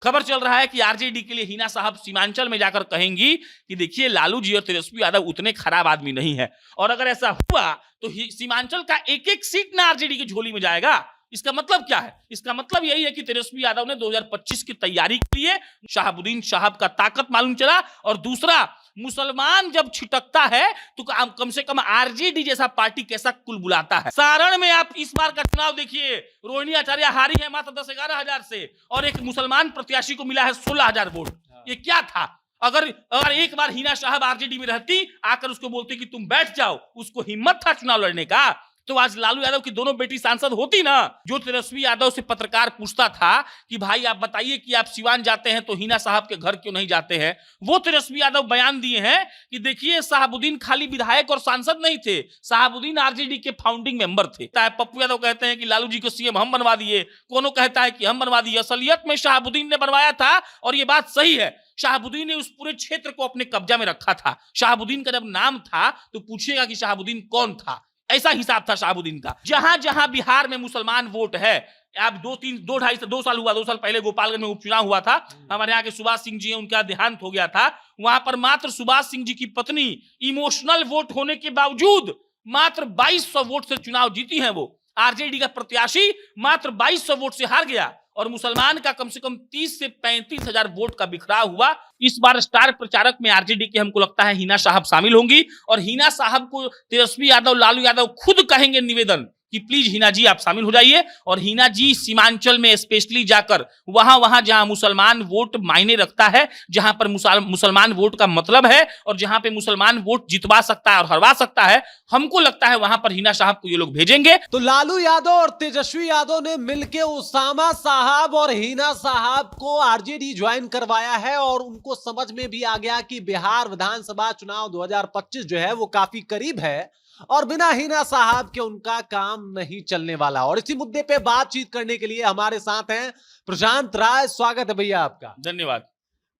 खबर चल रहा है कि आरजेडी के लिए हिना साहब सीमांचल में जाकर कहेंगी कि देखिए लालू जी और तेजस्वी यादव उतने खराब आदमी नहीं है, और अगर ऐसा हुआ तो सीमांचल का एक एक सीट ना आरजेडी की झोली में जाएगा। इसका मतलब क्या है? इसका मतलब यही है कि तेजस्वी यादव ने 2025 की तैयारी के लिए शहाबुद्दीन साहब का ताकत मालूम चला, और दूसरा, मुसलमान जब छिटकता है तो कम से कम आरजेडी जैसा पार्टी कैसा कुल बुलाता है। सारण में आप इस बार का चुनाव देखिए, रोहिणी आचार्य हारी है मात्र 10-11 हजार से, और एक मुसलमान प्रत्याशी को मिला है 16,000 वोट। ये क्या था? अगर एक बार हिना साहब आरजेडी में रहती, आकर उसको बोलती कि तुम बैठ जाओ, उसको हिम्मत था चुनाव लड़ने का, तो आज लालू यादव की दोनों बेटी सांसद होती ना। जो तेजस्वी यादव से पत्रकार पूछता था कि भाई आप बताइए कि आप सिवान जाते हैं तो हिना साहब के घर क्यों नहीं जाते हैं, वो तेजस्वी यादव बयान दिए हैं कि देखिए शहाबुद्दीन खाली विधायक और सांसद नहीं थे, शहाबुद्दीन आरजेडी के फाउंडिंग मेंबर थे। पप्पू यादव कहते हैं कि लालू जी को सीएम हम बनवा दिए, कोनो कहता है कि हम बनवा दिए, असलियत में शहाबुद्दीन ने बनवाया था, और ये बात सही है। शहाबुद्दीन ने उस पूरे क्षेत्र को अपने कब्जा में रखा था। शहाबुद्दीन का जब नाम था तो पूछेगा कि शहाबुद्दीन कौन था, ऐसा हिसाब था शहाबुद्दीन का। जहां जहां बिहार में मुसलमान वोट है, आप 2 साल पहले गोपालगंज में उपचुनाव हुआ था, हमारे यहाँ के सुभाष सिंह जी, उनका देहांत हो गया था, वहां पर मात्र सुभाष सिंह जी की पत्नी इमोशनल वोट होने के बावजूद मात्र 2200 वोट से चुनाव जीती हैं। वो आरजेडी का प्रत्याशी मात्र 2200 वोट से हार गया, और मुसलमान का कम से कम 30 से 35 हजार वोट का बिखराव हुआ। इस बार स्टार प्रचारक में आरजेडी के हमको लगता है हिना साहब शामिल होंगी, और हिना साहब को तेजस्वी यादव, लालू यादव खुद कहेंगे निवेदन कि प्लीज हिना जी आप शामिल हो जाइए, और हिना जी सीमांचल में स्पेशली जाकर वहां जहां मुसलमान वोट मायने रखता है, जहां पर मुसलमान वोट का मतलब है, और जहां पे मुसलमान वोट जितवा सकता है और हरवा सकता है, हमको लगता है वहां पर हिना साहब को ये लोग भेजेंगे। तो लालू यादव और तेजस्वी यादव ने मिलकर उसामा साहब और हिना साहब को आरजेडी ज्वाइन करवाया है, और उनको समझ में भी आ गया कि बिहार विधानसभा चुनाव 2025 जो है वो काफी करीब है, और बिना हिना साहब के उनका काम नहीं चलने वाला। और इसी मुद्दे पे बातचीत करने के लिए हमारे साथ हैं प्रशांत राय। स्वागत है भैया आपका। धन्यवाद।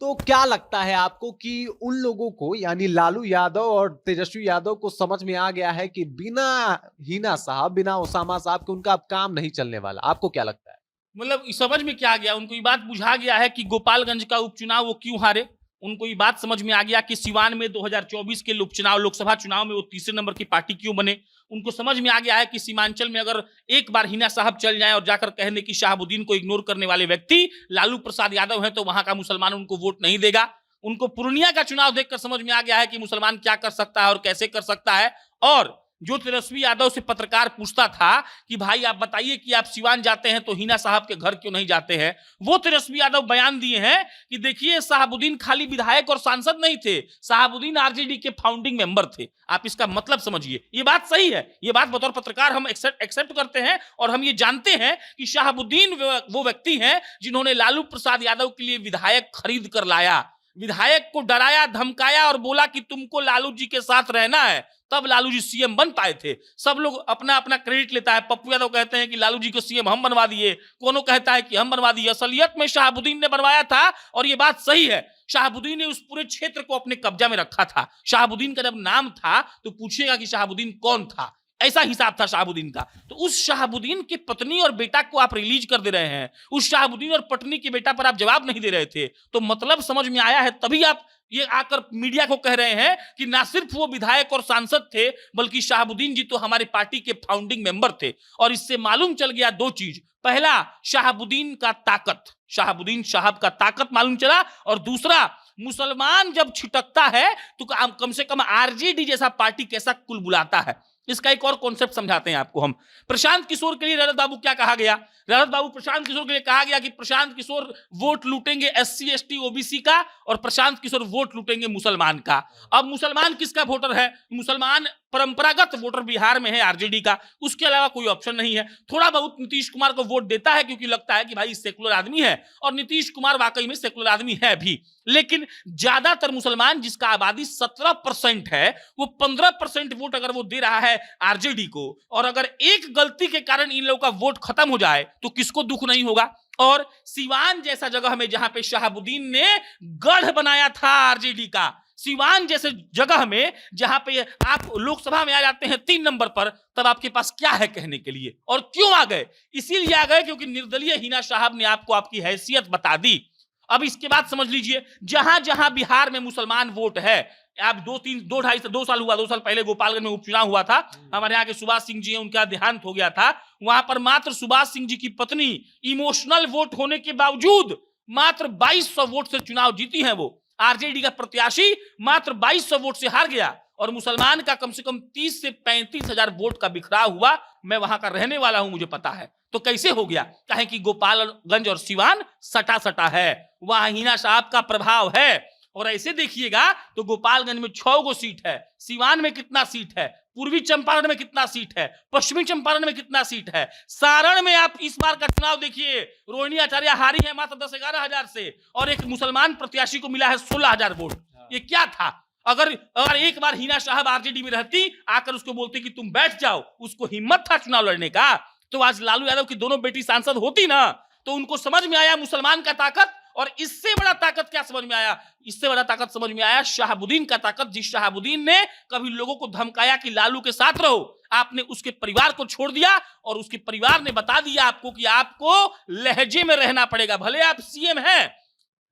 तो क्या लगता है आपको कि उन लोगों को, यानी लालू यादव और तेजस्वी यादव को समझ में आ गया है कि बिना हिना साहब, बिना उसामा साहब के उनका अब काम नहीं चलने वाला? आपको क्या लगता है? मतलब समझ में क्या गया, उनको ये बात बुझा गया है कि गोपालगंज का उपचुनाव वो क्यों हारे। उनको ये बात समझ में आ गया कि सिवान में 2024 के उपचुनाव, लोकसभा चुनाव में वो तीसरे नंबर की पार्टी क्यों बने। उनको समझ में आ गया है कि सीमांचल में अगर एक बार हिना साहब चल जाएं और जाकर कहने की शहाबुद्दीन को इग्नोर करने वाले व्यक्ति लालू प्रसाद यादव हैं, तो वहां का मुसलमान उनको वोट नहीं देगा। उनको पूर्णिया का चुनाव देखकर समझ में आ गया है कि मुसलमान क्या कर सकता है और कैसे कर सकता है। और जो तेजस्वी यादव से पत्रकार पूछता था कि भाई आप बताइए कि आप सिवान जाते हैं तो हिना साहब के घर क्यों नहीं जाते हैं, वो तेजस्वी यादव बयान दिए हैं कि देखिए शहाबुद्दीन खाली विधायक और सांसद नहीं थे, शहाबुद्दीन आरजेडी के फाउंडिंग मेंबर थे। आप इसका मतलब समझिए, ये बात सही है, ये बात बतौर पत्रकार हम एक्सेप्ट करते हैं, और हम ये जानते हैं कि शहाबुद्दीन वो व्यक्ति हैं जिन्होंने लालू प्रसाद यादव के लिए विधायक खरीद कर लाया, विधायक को डराया, धमकाया और बोला कि तुमको लालू जी के साथ रहना है, तब लालू जी सीएम बन पाए थे। सब लोग अपना अपना क्रेडिट लेता है। पप्पू यादव कहते हैं कि लालू जी को सीएम हम बनवा दिए, कोनो कहता है कि हम बनवा दिए, असलियत में शहाबुद्दीन ने बनवाया था, और ये बात सही है। शहाबुद्दीन ने उस पूरे क्षेत्र को अपने कब्जा में रखा था। शहाबुद्दीन का जब नाम था तो पूछेगा कि शहाबुद्दीन कौन था, ऐसा हिसाब था शहाबुद्दीन का। तो उस शहाबुद्दीन की पत्नी और बेटा को आप रिलीज कर दे रहे हैं, उस शहाबुद्दीन और पत्नी के बेटा पर आप जवाब नहीं दे रहे थे, तो मतलब समझ में आया है। तभी आप ये आकर मीडिया को कह रहे हैं कि ना सिर्फ वो विधायक और सांसद थे, बल्कि शहाबुद्दीन जी तो हमारी पार्टी के फाउंडिंग मेंबर थे। और इससे मालूम चल गया दो चीज, पहला शहाबुद्दीन का ताकत, शहाबुद्दीन साहब का ताकत मालूम चला, और दूसरा, मुसलमान जब छिटकता है तो कम से कम आरजेडी जैसा पार्टी कैसा कुल बुलाता है। इसका एक और कॉन्सेप्ट समझाते हैं आपको हम। प्रशांत किशोर के लिए रजत बाबू क्या कहा गया? रजत बाबू प्रशांत किशोर के लिए कहा गया कि Prashant Kishor vote लूटेंगे SC ST OBC का, और प्रशांत किशोर वोट लूटेंगे मुसलमान का। अब मुसलमान किसका वोटर है? मुसलमान परंपरागत वोटर बिहार में है आरजेडी का, उसके अलावा कोई ऑप्शन नहीं है। थोड़ा बहुत नीतीश कुमार को वोट देता है क्योंकि लगता है कि भाई सेकुलर आदमी है, और नीतीश कुमार वाकई में सेकुलर आदमी है भी, लेकिन ज्यादातर मुसलमान, जिसका आबादी 17% है, वो 15% वोट अगर वो दे रहा है आरजेडी को, और अगर एक गलती के कारण इन लोगों का वोट खत्म हो जाए तो किसको दुख नहीं होगा। और सिवान जैसा जगह में जहां पे शहाबुद्दीन ने गढ़ बनाया था आरजेडी का, सिवान जैसे जगह में जहां पे आप लोकसभा में आ जाते हैं 3 नंबर पर, तब आपके पास क्या है कहने के लिए? और क्यों आ गए? इसीलिए आ गए क्योंकि निर्दलीय हिना साहब ने आपको आपकी हैसियत बता दी। अब इसके बाद समझ लीजिए, जहां जहां बिहार में मुसलमान वोट है, आप 2 साल पहले गोपालगंज में उपचुनाव हुआ था, हमारे यहाँ के सुभाष सिंह जी हैं, उनका देहांत हो गया था। वहां पर मात्र सुभाष सिंह जी की पत्नी इमोशनल वोट होने के बावजूद मात्र 2200 वोट से चुनाव जीती हैं। वो आरजेडी का प्रत्याशी मात्र 2200 वोट से हार गया और मुसलमान का कम से कम 30 से 35 हजार वोट का बिखराव हुआ। मैं वहां का रहने वाला हूं, मुझे पता है। तो कैसे हो गया? कहे कि गोपालगंज और सिवान सटा सटा है, वहां हिना साहब का प्रभाव है। और ऐसे देखिएगा तो गोपालगंज में 6 गो सीट है, सिवान में कितना सीट है, पूर्वी चंपारण में कितना सीट है, पश्चिमी चंपारण में कितना सीट है, सारण में आप इस बार का चुनाव देखिए, रोहिणी आचार्य हारी है मात्र 10-11 हजार से और एक मुसलमान प्रत्याशी को मिला है 16 हजार वोट। ये क्या था? अगर एक बार हिना साहब आरजेडी में रहती, आकर उसको बोलती कि तुम बैठ जाओ, उसको हिम्मत था चुनाव लड़ने का, तो आज लालू यादव की दोनों बेटी सांसद होती ना। तो उनको समझ में आया मुसलमान का ताकत, और इससे बड़ा ताकत क्या समझ में आया? इससे बड़ा ताकत समझ में आया शहाबुद्दीन का ताकत। जिस शहाबुद्दीन ने कभी लोगों को धमकाया कि लालू के साथ रहो, आपने उसके परिवार को छोड़ दिया और उसके परिवार ने बता दिया आपको कि आपको लहजे में रहना पड़ेगा। भले आप सीएम हैं,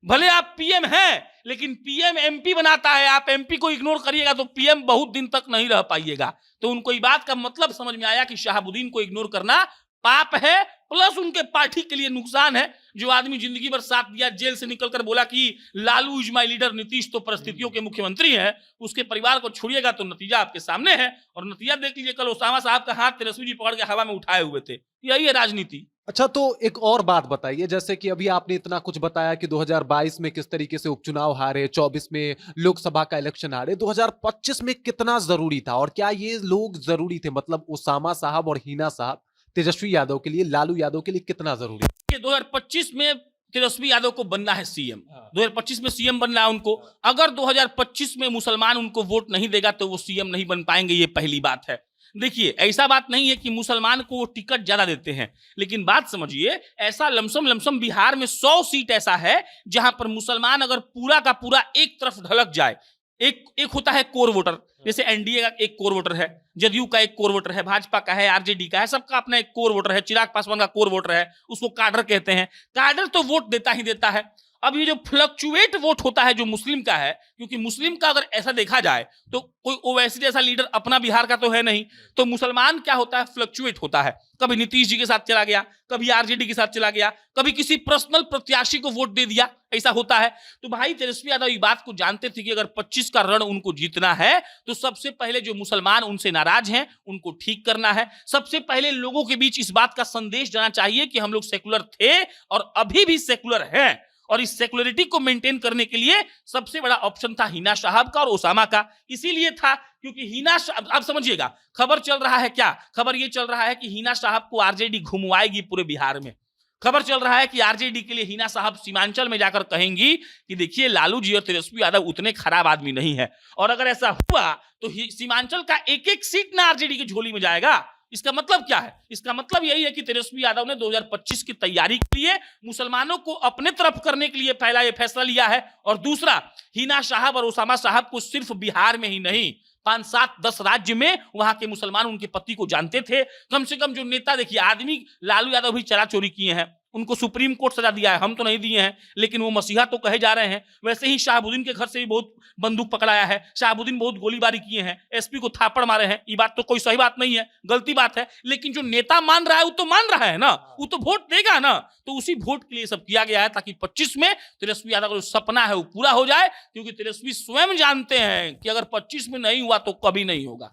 भले आप पीएम हैं, लेकिन पीएम एमपी बनाता है। आप एमपी को इग्नोर करिएगा तो पीएम बहुत दिन तक नहीं रह पाइएगा। तो उनको ये बात का मतलब समझ में आया कि शहाबुद्दीन को इग्नोर करना पाप है, प्लस उनके पार्टी के लिए नुकसान है। जो आदमी जिंदगी भर साथ दिया, जेल से निकलकर बोला कि Lalu is my leader, Nitish तो परिस्थितियों के मुख्यमंत्री हैं, उसके परिवार को छोड़िएगा तो नतीजा आपके सामने है। और नतीजा देख लीजिए, कल ओसामा साहब का हाथ तेजस्वी जी पकड़ के हवा में उठाए हुए थे। यही है राजनीति। अच्छा, तो एक और बात बताइए, जैसे कि अभी आपने इतना कुछ बताया कि 2022 में किस तरीके से उपचुनाव हारे, 24 में लोकसभा का इलेक्शन हारे, 2025 में कितना जरूरी था और क्या ये लोग जरूरी थे? मतलब ओसामा साहब और हिना साहब तेजस्वी यादव के लिए, लालू यादव के लिए कितना जरूरी है? 2025 में तेजस्वी यादव को बनना है सीएम, 2025 में सीएम बनना है उनको। अगर 2025 में मुसलमान उनको वोट नहीं देगा तो वो सीएम नहीं बन पाएंगे, ये पहली बात है। देखिए, ऐसा बात नहीं है कि मुसलमान को वो टिकट ज्यादा देते हैं, लेकिन बात समझिए, ऐसा लमसम बिहार में 100 सीट ऐसा है जहां पर मुसलमान अगर पूरा का पूरा एक तरफ ढलक जाए। एक होता है कोर वोटर, जैसे एनडीए का एक कोर वोटर है, जदयू का एक कोर वोटर है, भाजपा का है, आरजेडी का है, सबका अपना एक कोर वोटर है, चिराग पासवान का कोर वोटर है, उसको काडर कहते हैं। काडर तो वोट देता ही देता है। अब ये जो फ्लक्चुएट वोट होता है जो मुस्लिम का है, क्योंकि मुस्लिम का अगर ऐसा देखा जाए तो कोई ओवैसी जैसा लीडर अपना बिहार का तो है नहीं, तो मुसलमान क्या होता है, फ्लक्चुएट होता है। कभी नीतीश जी के साथ चला गया, कभी आरजेडी के साथ चला गया, कभी किसी पर्सनल प्रत्याशी को वोट दे दिया, ऐसा होता है। तो भाई तेजस्वी यादव ये बात को जानते थे कि अगर 25 का रण उनको जीतना है तो सबसे पहले जो मुसलमान उनसे नाराज हैं उनको ठीक करना है। सबसे पहले लोगों के बीच इस बात का संदेश जाना चाहिए कि हम लोग सेकुलर थे और अभी भी सेकुलर हैं, और इस सेकुलरिटी को मेंटेन करने के लिए सबसे बड़ा ऑप्शन था हिना साहब का और ओसामा का। इसीलिए था क्योंकि हिना, अब समझिएगा, खबर चल रहा है क्या? खबर ये चल रहा है कि हिना साहब को आरजेडी घुमवाएगी पूरे बिहार में। खबर चल रहा है कि आरजेडी के लिए हिना साहब सीमांचल में जाकर कहेंगी कि देखिए, लालू जी और तेजस्वी यादव उतने खराब आदमी नहीं है, और अगर ऐसा हुआ तो सीमांचल का एक सीट ना आरजेडी की झोली में जाएगा। इसका मतलब क्या है? इसका मतलब यही है कि तेजस्वी यादव ने 2025 की तैयारी के लिए मुसलमानों को अपने तरफ करने के लिए पहला ये फैसला लिया है, और दूसरा, हिना साहब और ओसामा साहब को सिर्फ बिहार में ही नहीं, 5, 7, 10 राज्य में वहां के मुसलमान उनके पति को जानते थे। कम से कम जो नेता, देखिए, आदमी लालू यादव भी चरा चोरी किए हैं, उनको सुप्रीम कोर्ट सजा दिया है, हम तो नहीं दिए हैं, लेकिन वो मसीहा तो कहे जा रहे हैं। वैसे ही शहाबुद्दीन के घर से भी बहुत बंदूक पकड़ाया है, शहाबुद्दीन बहुत गोलीबारी किए हैं, एसपी को थापड़ मारे हैं। ये बात तो कोई सही बात नहीं है, गलती बात है, लेकिन जो नेता मान रहा है वो तो मान रहा है ना, वो तो वोट देगा ना। तो उसी वोट के लिए सब किया गया है ताकि 25 में तेजस्वी यादव का जो सपना है वो पूरा हो जाए, क्योंकि तेजस्वी स्वयं जानते हैं कि अगर 25 में नहीं हुआ तो कभी नहीं होगा।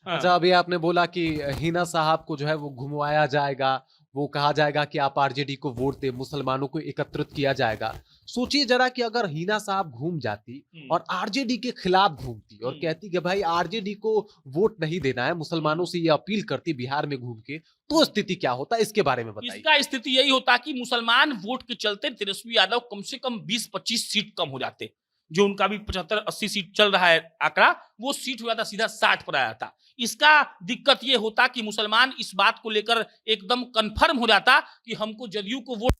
अच्छा, अभी आपने बोला कि हिना साहब को जो है वो घुमवाया जाएगा, वो कहा जाएगा कि आप आरजेडी को वोट दे, मुसलमानों को एकत्रित किया जाएगा। सोचिए जरा कि अगर हिना साहब घूम जाती और आरजेडी के खिलाफ घूमती और कहती कि भाई आरजेडी को वोट नहीं देना है, मुसलमानों से ये अपील करती बिहार में घूम के, तो स्थिति क्या होता? इसके बारे में बताइए। इसका स्थिति यही होता कि मुसलमान वोट के चलते तेजस्वी यादव कम से कम 20-25 सीट कम हो जाते। जो उनका भी 75-80 सीट चल रहा है आंकड़ा, वो सीट हो जाता सीधा 60 पर आया था। इसका दिक्कत ये होता कि मुसलमान इस बात को लेकर एकदम कंफर्म हो जाता कि हमको जदयू को वोट,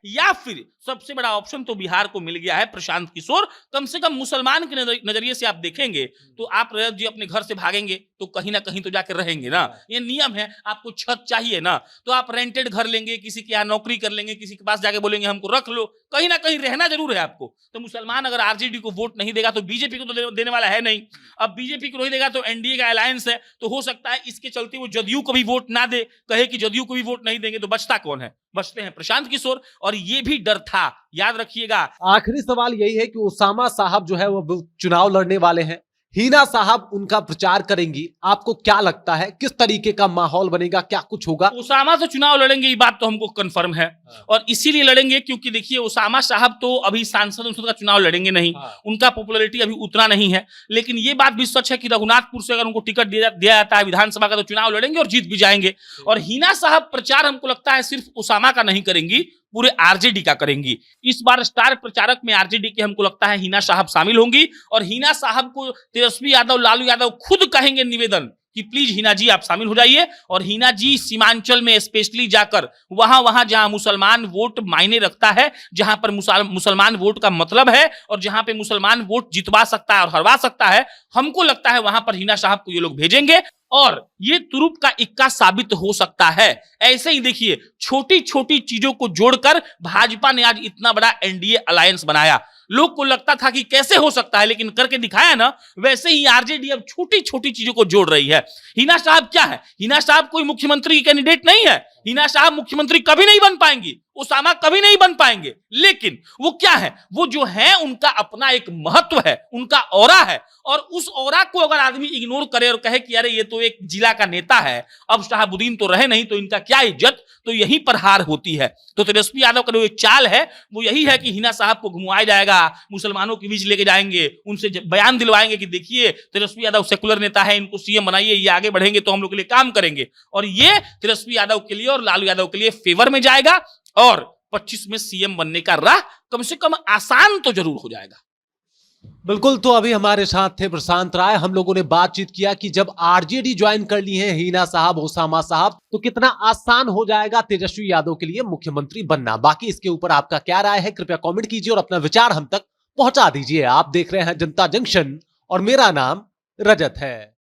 या फिर सबसे बड़ा ऑप्शन तो बिहार को मिल गया है, प्रशांत किशोर। कम से कम मुसलमान के नजरिए से आप देखेंगे तो आप रजत जी अपने घर से भागेंगे, तो कहीं ना कहीं तो जाकर रहेंगे ना। ये नियम है। आपको छत चाहिए ना, तो आप रेंटेड घर लेंगे, किसी के यहाँ नौकरी कर लेंगे, किसी के पास जाके बोलेंगे हमको रख लो, कहीं ना कहीं रहना जरूर है आपको। तो मुसलमान अगर आरजेडी को वोट नहीं देगा तो बीजेपी को तो देने वाला है नहीं। अब बीजेपी को नहीं देगा तो एनडीए का अलायंस है, तो हो सकता है इसके चलते वो जदयू को भी वोट ना दे, कहे कि जदयू को भी वोट नहीं देंगे, तो बचता कौन है? बचते हैं प्रशांत किशोर। और ये भी डर था, याद रखिएगा। आखिरी सवाल यही है कि उसामा साहब जो है वो चुनाव लड़ने वाले हैं, हिना साहब उनका प्रचार करेंगी। आपको क्या लगता है किस तरीके का माहौल बनेगा, क्या कुछ होगा? उसामा से चुनाव लड़ेंगे, ये बात तो हमको कंफर्म है। और इसीलिए लड़ेंगे क्योंकि देखिए उसामा साहब तो अभी सांसद का चुनाव लड़ेंगे नहीं, उनका पॉपुलैरिटी अभी उतना नहीं है। लेकिन ये बात भी सच है कि रघुनाथपुर से अगर उनको टिकट दिया जाता है विधानसभा का, तो चुनाव लड़ेंगे और जीत भी जाएंगे। और हिना साहब प्रचार हमको लगता है सिर्फ उसामा का नहीं करेंगी, पूरे आरजेडी का करेंगी। इस बार स्टार प्रचारक में आरजेडी के हमको लगता है हिना साहब शामिल होंगी। और हिना साहब को तेजस्वी यादव, लालू यादव खुद कहेंगे निवेदन कि प्लीज हिना जी आप शामिल हो जाइए। और हिना जी सीमांचल में स्पेशली जाकर वहां जहां मुसलमान वोट मायने रखता है, जहां पर मुसलमान वोट का मतलब है, और जहां पे मुसलमान वोट जितवा सकता है और हरवा सकता है, हमको लगता है वहां पर हिना साहब को ये लोग भेजेंगे। और ये तुरुप का इक्का साबित हो सकता है। ऐसे ही देखिए छोटी छोटी चीजों को जोड़कर भाजपा ने आज इतना बड़ा एनडीए अलायंस बनाया। लोग को लगता था कि कैसे हो सकता है, लेकिन करके दिखाया ना। वैसे ही आरजेडी अब छोटी छोटी चीजों को जोड़ रही है। हिना साहब क्या है? हिना साहब कोई मुख्यमंत्री की कैंडिडेट नहीं है। हिना साहब मुख्यमंत्री कभी नहीं बन पाएंगी, उसामा कभी नहीं बन पाएंगे। लेकिन वो क्या है? वो जो है उनका अपना एक महत्व है, उनका ऑरा है। और उस ऑरा को अगर आदमी इग्नोर करे और कहे कि अरे ये तो एक जिला का नेता है, अब शहाबुद्दीन तो रहे नहीं, तो इनका क्या इज्जत, तो यहीं पर हार होती है। तो तेजस्वी यादव का जो एक चाल है वो यही है कि हिना साहब को घुमाया जाएगा, मुसलमानों के बीच लेके जाएंगे, उनसे बयान दिलवाएंगे कि देखिए तेजस्वी यादव सेकुलर नेता है, इनको सीएम बनाइए, ये आगे बढ़ेंगे तो हम लोग के लिए काम करेंगे। और ये तेजस्वी यादव के लिए और लालू यादव के लिए फेवर में जाएगा। और 25 में सीएम बनने का राह कम से कम आसान तो जरूर हो जाएगा। बिल्कुल। तो अभी हमारे साथ थे प्रशांत राय। हम लोगों ने बातचीत किया कि जब आरजेडी ज्वाइन कर ली है हिना साहब, उसामा साहब, तो कितना आसान हो जाएगा तेजस्वी यादव के लिए मुख्यमंत्री बनना। बाकी इसके ऊपर आपका क्या राय है, कृपया कमेंट कीजिए और अपना विचार हम तक पहुंचा दीजिए। आप देख रहे हैं जनता जंक्शन और मेरा नाम रजत है।